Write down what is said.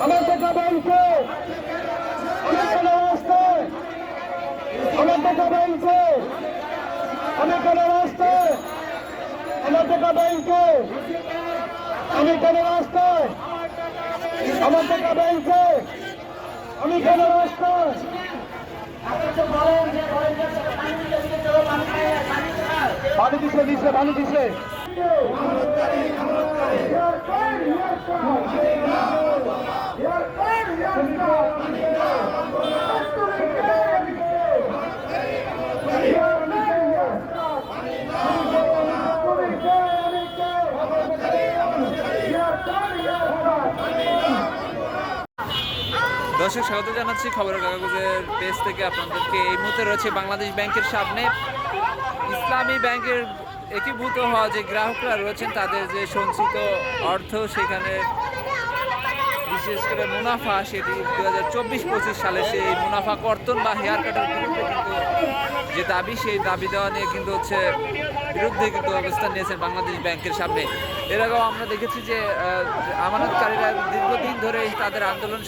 আমার টাকা ব্যাংকে আমি কেন রাস্তায়, আমার টাকা ব্যাংকে আমি কেন রাস্তায়, আমার টাকা ব্যাংকে আমি কেন রাস্তায়, আমার টাকা ব্যাংকে আমি কেন রাস্তায়। পানি দিছে পানি দিছে। দর্শক স্বাগত জানাচ্ছি খবরের কাগজের পেজ থেকে আপনাদেরকে। এই মুহূর্তে রয়েছে বাংলাদেশ ব্যাংকের সামনে। ইসলামী ব্যাংকের একীভূত হওয়া যে গ্রাহকরা রয়েছেন তাদের যে সঞ্চিত অর্থ, সেখানে বিশেষ করে মুনাফা, সেটি 2024-25 সালে সেই মুনাফা কর্তন বা হেয়ার কাটের বিরুদ্ধে কিন্তু যে দাবি, সেই দাবি দেওয়া নিয়ে কিন্তু বিরুদ্ধে কিন্তু অবস্থান নিয়েছেন বাংলাদেশ ব্যাংকের সামনে। এর আগেও আমরা দেখেছি যে আমানতকারীরা দীর্ঘদিন ধরে তাদের আন্দোলন